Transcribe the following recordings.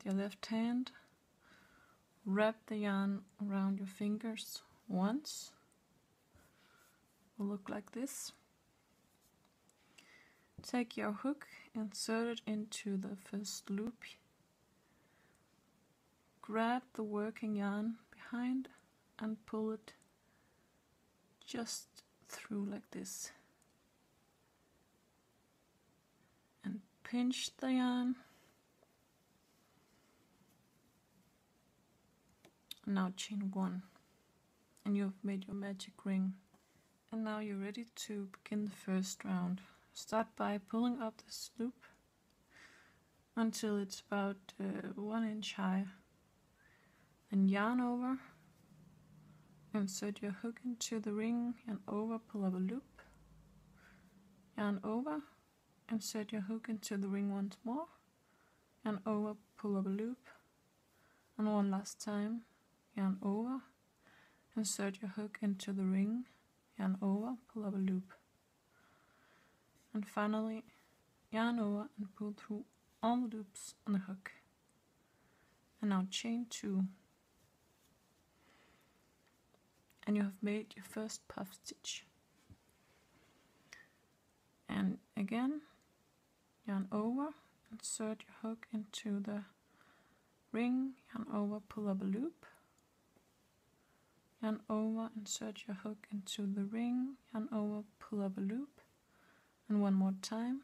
with your left hand, wrap the yarn around your fingers once. It will look like this. Take your hook, insert it into the first loop. Grab the working yarn behind and pull it just through like this. And pinch the yarn. Now chain 1. And you've made your magic ring. And now you're ready to begin the first round. Start by pulling up this loop until it's about 1 inch high. Then yarn over, insert your hook into the ring and over, pull up a loop. Yarn over, insert your hook into the ring once more, and over, pull up a loop. And one last time, yarn over, insert your hook into the ring, yarn over, pull up a loop. And finally, yarn over and pull through all the loops on the hook. And now chain 2. And you have made your first puff stitch. And again, yarn over, insert your hook into the ring, yarn over, pull up a loop. Yarn over, insert your hook into the ring, yarn over, pull up a loop. And one more time.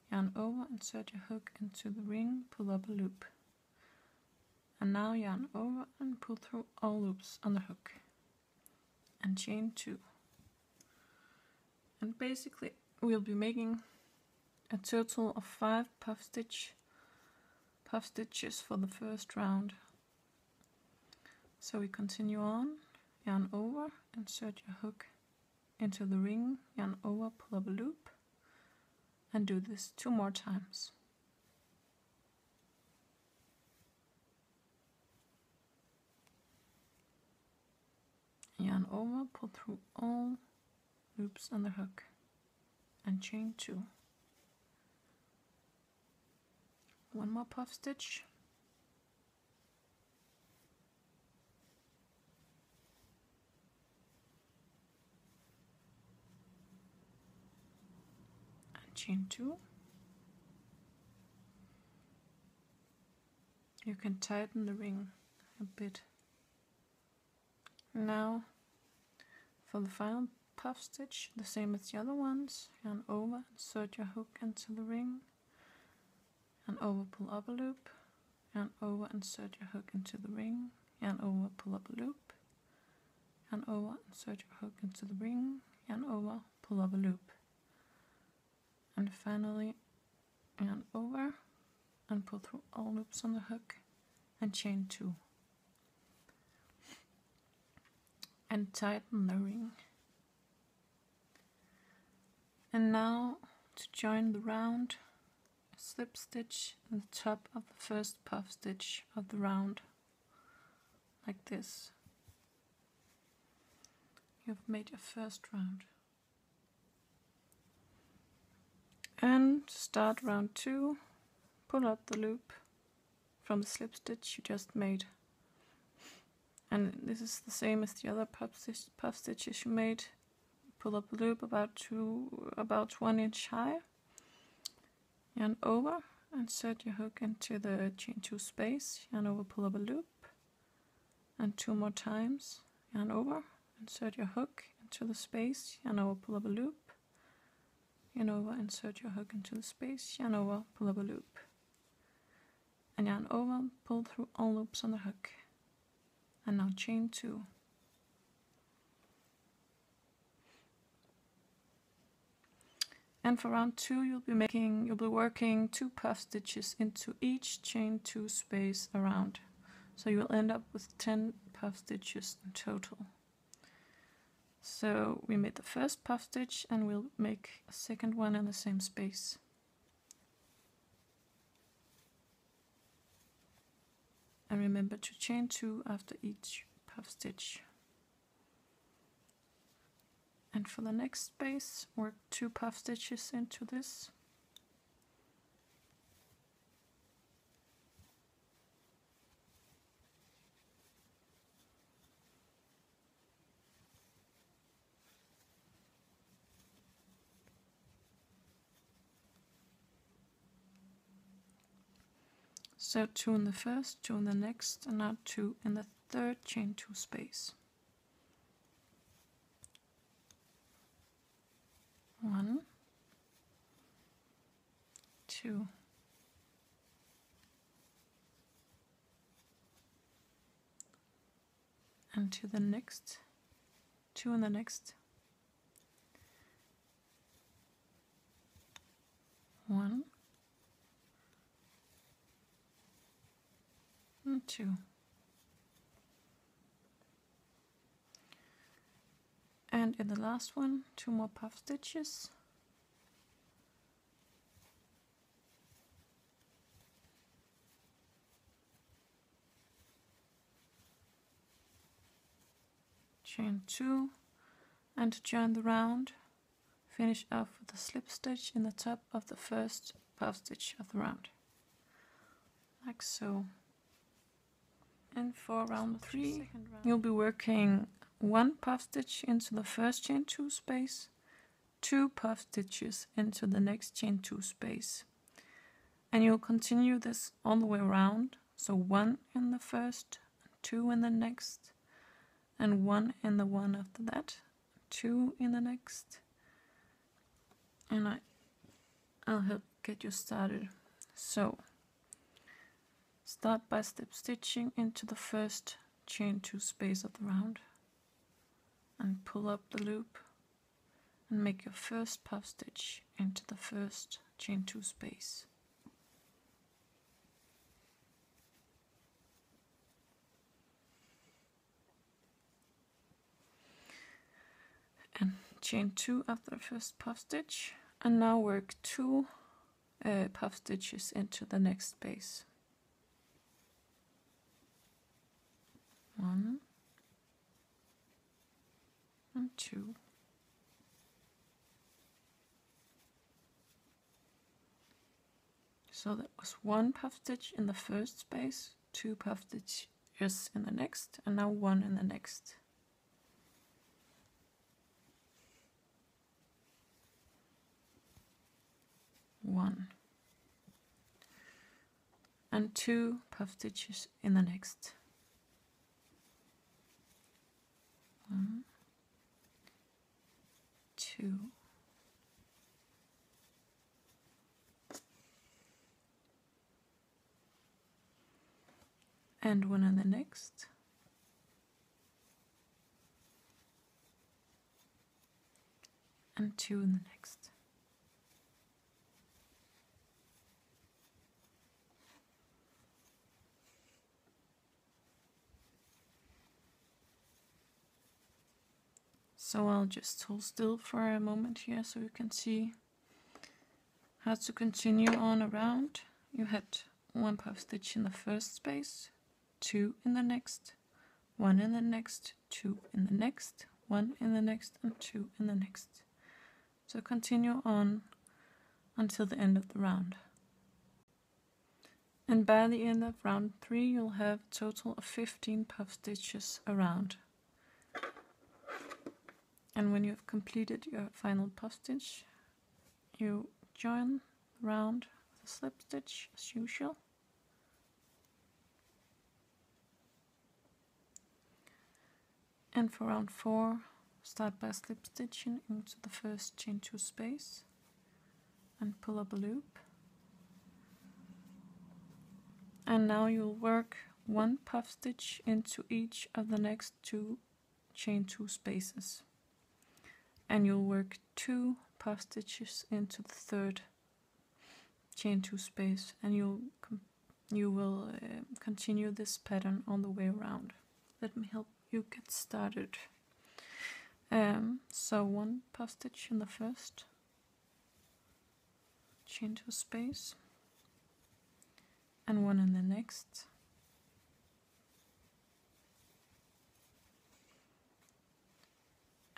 Yarn over, insert your hook into the ring, pull up a loop. And now yarn over and pull through all loops on the hook. And chain 2. And basically we'll be making a total of 5 puff stitches for the first round. So we continue on, yarn over, insert your hook into the ring, yarn over, pull up a loop, and do this 2 more times. Yarn over, pull through all loops on the hook, and chain 2. 1 more puff stitch. And chain 2. You can tighten the ring a bit. Now for the final puff stitch, the same as the other ones, yarn over, insert your hook into the ring, yarn over, pull up a loop, yarn over, insert your hook into the ring, yarn over, pull up a loop, yarn over, insert your hook into the ring, yarn over, pull up a loop, and finally yarn over and pull through all loops on the hook and chain 2. And tighten the ring. And now to join the round, slip stitch in the top of the first puff stitch of the round, like this. You've made your first round. And to start round 2, pull up the loop from the slip stitch you just made. And this is the same as the other puff stitches you made. Pull up the loop about 1 inch high. Yarn over, insert your hook into the chain 2 space. Yarn over, pull up a loop. And 2 more times. Yarn over, insert your hook into the space. Yarn over, pull up a loop. Yarn over, insert your hook into the space. Yarn over, pull up a loop. And yarn over, pull through all loops on the hook. And now chain 2. And for round 2 you'll be working 2 puff stitches into each chain 2 space around. So you'll end up with 10 puff stitches in total. So we made the first puff stitch and we'll make a second one in the same space. And remember to chain 2 after each puff stitch. And for the next space, work 2 puff stitches into this. So 2 in the first, 2 in the next, and now 2 in the third chain 2 space. 1, 2, and to the next, 2 in the next, 1 and 2. And in the last one, 2 more puff stitches. Chain 2, and to join the round, finish off with a slip stitch in the top of the first puff stitch of the round, like so. And for round 3, you'll be working 1 puff stitch into the first chain 2 space, 2 puff stitches into the next chain 2 space, and you'll continue this all the way around. So 1 in the first, 2 in the next, and 1 in the one after that, 2 in the next, and I'll help get you started. So start by slip stitching into the first chain 2 space of the round, and pull up the loop and make your first puff stitch into the first chain 2 space. And chain 2 after the first puff stitch, and now work 2 puff stitches into the next space. 1 and 2. So that was 1 puff stitch in the first space, 2 puff stitches in the next, and now 1 in the next. One and 2 puff stitches in the next. 1, 2, and 1 in the next, and 2 in the next. So I'll just hold still for a moment here so you can see how to continue on around. You had 1 puff stitch in the first space, 2 in the next, 1 in the next, 2 in the next, 1 in the next, and 2 in the next. So continue on until the end of the round. And by the end of round 3 you'll have a total of 15 puff stitches around. And when you have completed your final puff stitch, you join the round with a slip stitch as usual. And for round 4, start by slip stitching into the first chain 2 space and pull up a loop. And now you'll work 1 puff stitch into each of the next 2 chain 2 spaces. And you'll work 2 puff stitches into the third chain 2 space, and you will continue this pattern all the way around. Let me help you get started. So 1 puff stitch in the first chain 2 space, and 1 in the next,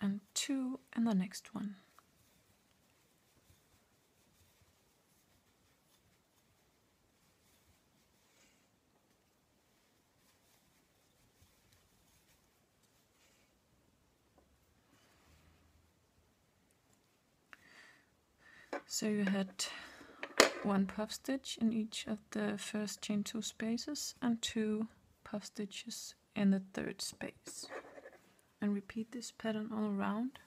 and 2 in the next one. So you had 1 puff stitch in each of the first chain 2 spaces and 2 puff stitches in the third space. And repeat this pattern all around.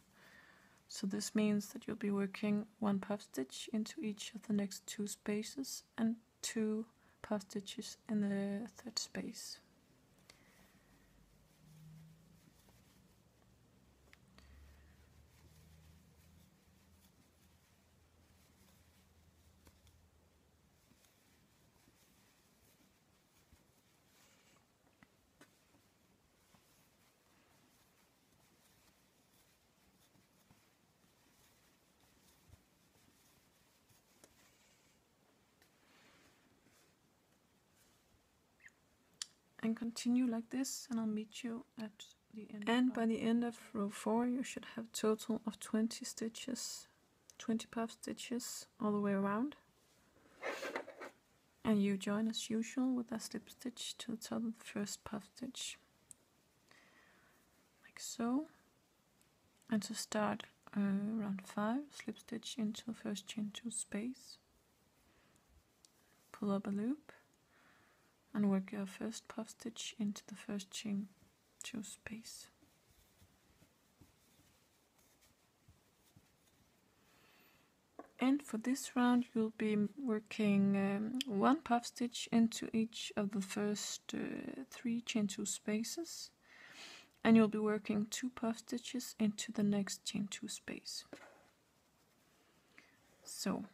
So this means that you'll be working 1 puff stitch into each of the next 2 spaces and 2 puff stitches in the third space. And continue like this, and I'll meet you at the end. And by the end of row 4 you should have a total of 20 stitches, 20 puff stitches all the way around. And you join as usual with a slip stitch to the top of the first puff stitch, like so. And to start round 5, slip stitch into the first chain 2 space, pull up a loop, and work your first puff stitch into the first chain 2 space. And for this round you'll be working 1 puff stitch into each of the first 3 chain 2 spaces, and you'll be working 2 puff stitches into the next chain 2 space. So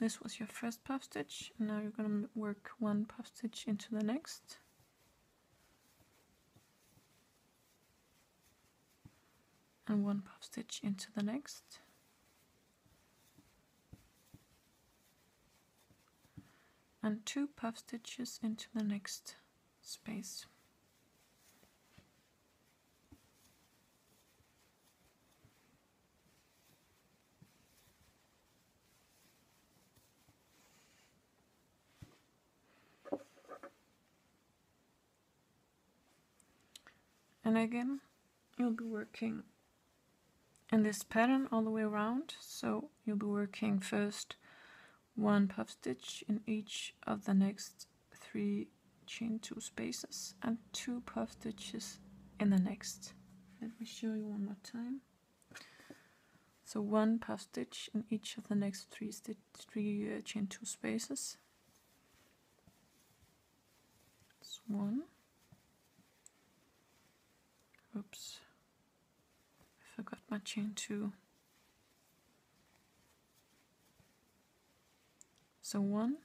this was your first puff stitch, and now you're going to work 1 puff stitch into the next, and 1 puff stitch into the next, and 2 puff stitches into the next space. And again, you'll be working in this pattern all the way around. So you'll be working first 1 puff stitch in each of the next 3 chain 2 spaces and 2 puff stitches in the next. Let me show you one more time. So 1 puff stitch in each of the next 3 chain 2 spaces. That's 1. Oops, I forgot my chain 2. So 1,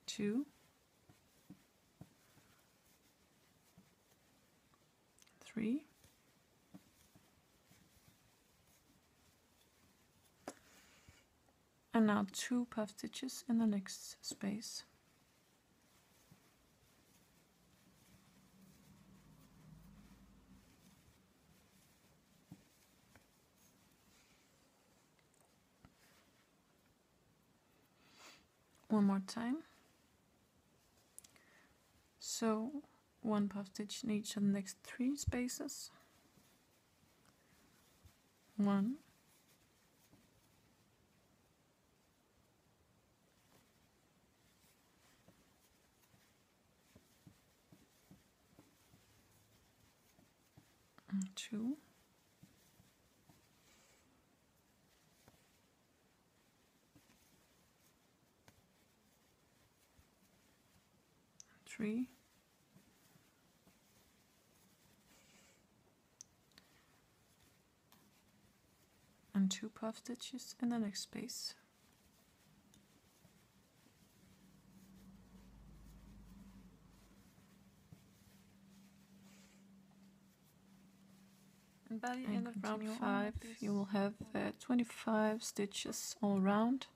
2, 3, and now 2 puff stitches in the next space. One more time. So 1 puff stitch in each of the next 3 spaces. 1, 2, 3, and 2 puff stitches in the next space. And by the end of round 5 you will have 25 stitches all around,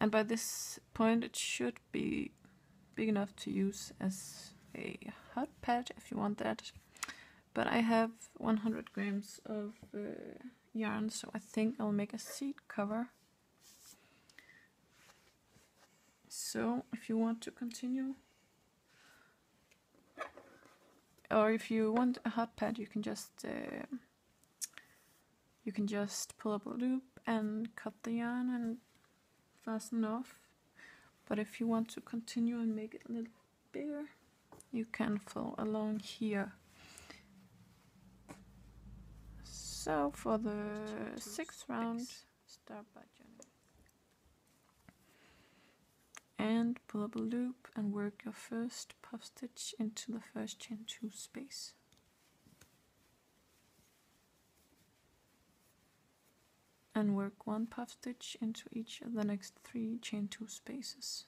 and by this point it should be big enough to use as a hot pad if you want that. But I have 100 grams of yarn, so I think I'll make a seat cover. So if you want to continue, or if you want a hot pad, you can just you can just pull up a loop and cut the yarn and fasten off. But if you want to continue and make it a little bigger, you can follow along here. So for the 6th round, start by joining and pull up a loop and work your first puff stitch into the first chain 2 space. And work 1 puff stitch into each of the next 3 chain 2 spaces.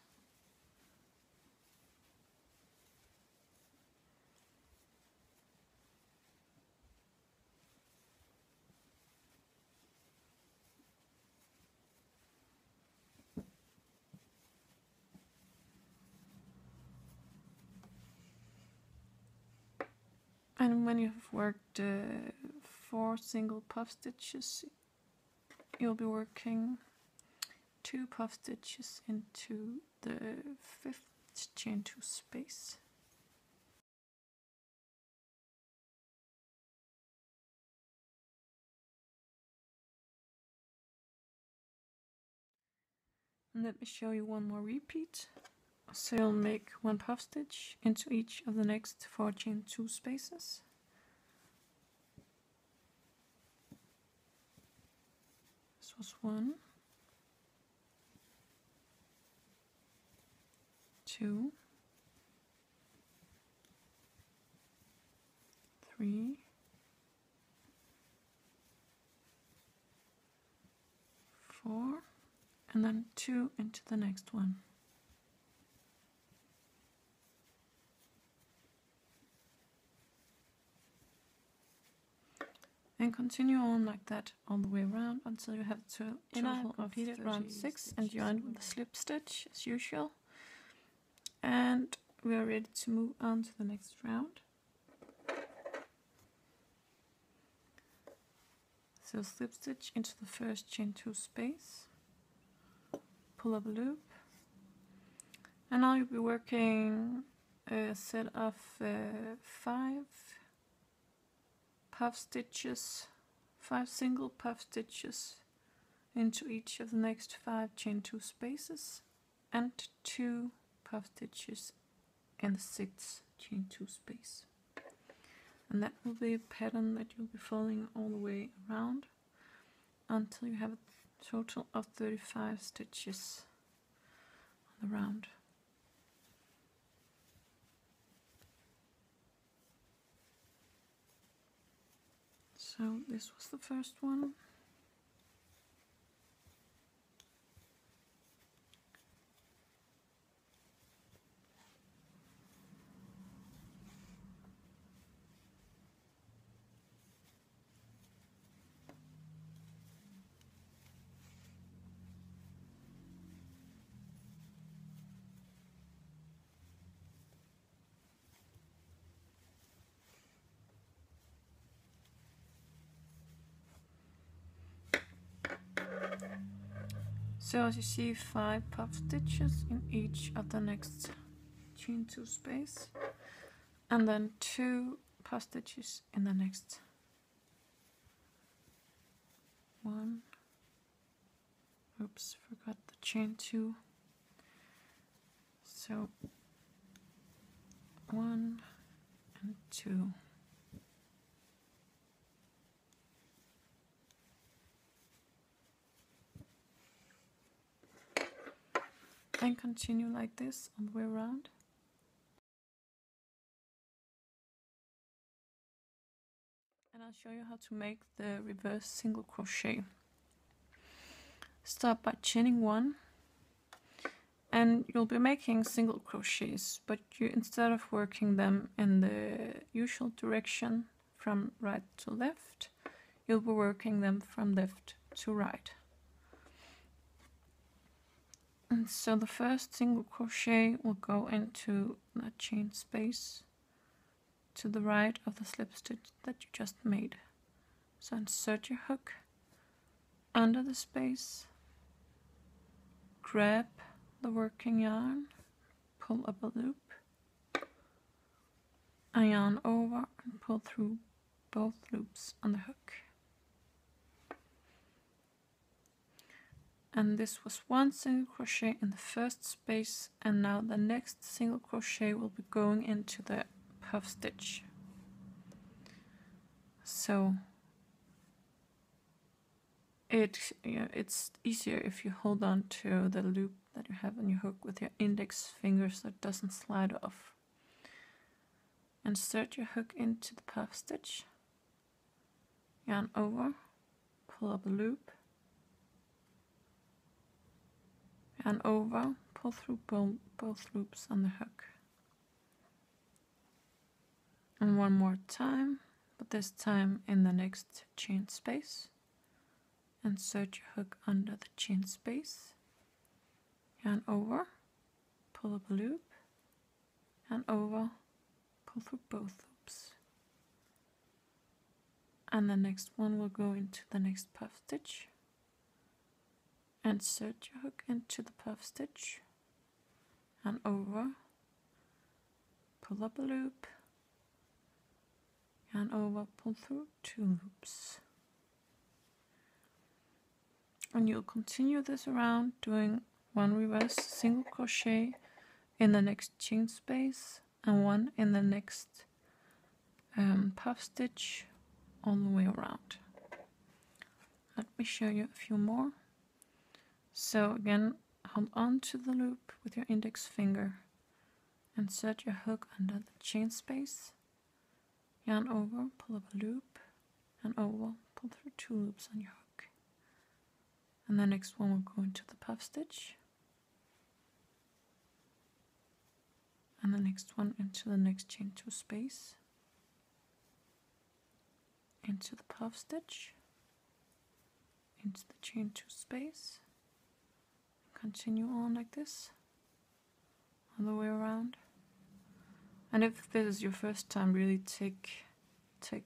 And when you have worked 4 single puff stitches, you'll be working 2 puff stitches into the 5th chain 2 space. And let me show you one more repeat. So you'll make 1 puff stitch into each of the next 4 chain 2 spaces. This was 1, 2, 3, 4, and then 2 into the next one. And continue on like that all the way around until you have a total of completed round 6 and join with the slip stitch as usual. And we are ready to move on to the next round. So slip stitch into the first chain 2 space, pull up a loop, and now you'll be working a set of 5 puff stitches, 5 single puff stitches into each of the next 5 chain 2 spaces, and 2 puff stitches in the 6th chain 2 space. And that will be a pattern that you'll be following all the way around until you have a total of 35 stitches on the round. So this was the first one. So as you see, 5 puff stitches in each of the next chain 2 space, and then 2 puff stitches in the next one. Oops, forgot the chain 2. So 1 and 2. And continue like this all the way around. And I'll show you how to make the reverse single crochet. Start by chaining 1, and you'll be making single crochets, but you, instead of working them in the usual direction from right to left, you'll be working them from left to right. And so the first single crochet will go into the chain space to the right of the slip stitch that you just made. So insert your hook under the space, grab the working yarn, pull up a loop, and yarn over and pull through both loops on the hook. and this was one single crochet in the first space, and now the next single crochet will be going into the puff stitch. So it's easier if you hold on to the loop that you have on your hook with your index finger so it doesn't slide off. Insert your hook into the puff stitch, yarn over, pull up a loop, yarn over, pull through both loops on the hook. And one more time, but this time in the next chain space. Insert your hook under the chain space, yarn over, pull up a loop, yarn over, pull through both loops. And the next one will go into the next puff stitch. Insert your hook into the puff stitch, yarn over, pull up a loop, yarn over, pull through 2 loops. And you'll continue this around, doing 1 reverse single crochet in the next chain space and 1 in the next puff stitch all the way around. Let me show you a few more. So again, hold on to the loop with your index finger, insert your hook under the chain space, yarn over, pull up a loop, and over, pull through 2 loops on your hook. And the next one will go into the puff stitch, and the next one into the next chain 2 space, into the puff stitch, into the chain 2 space, continue on like this all the way around. And if this is your first time, really take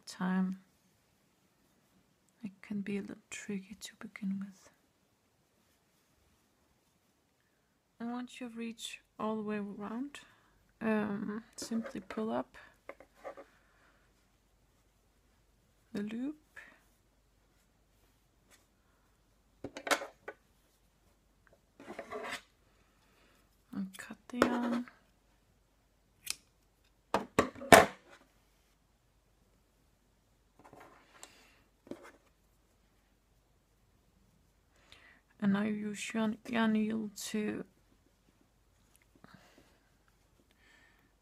time. It can be a little tricky to begin with. And once you've reached all the way around, simply pull up the loop, and cut the yarn, and now you use yarn needle to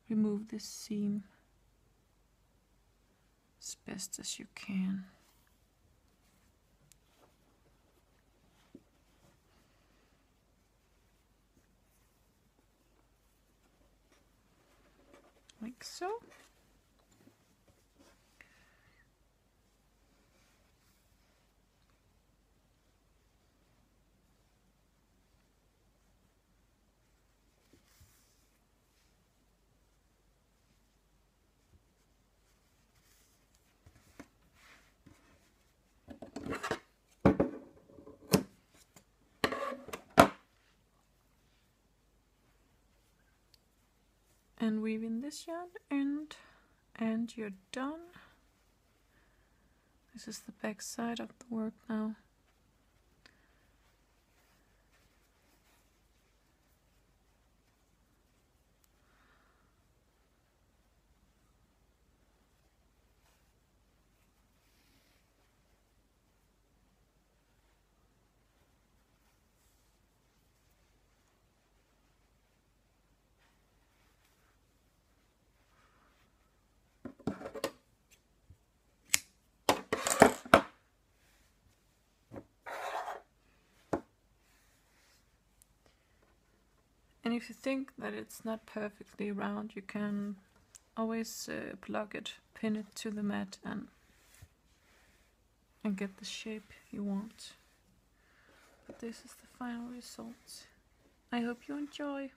remove this seam as best as you can. Like so. And weave in this yarn end, and you're done. This is the back side of the work now. And if you think that it's not perfectly round, you can always plug it, pin it to the mat, and get the shape you want. But this is the final result. I hope you enjoy.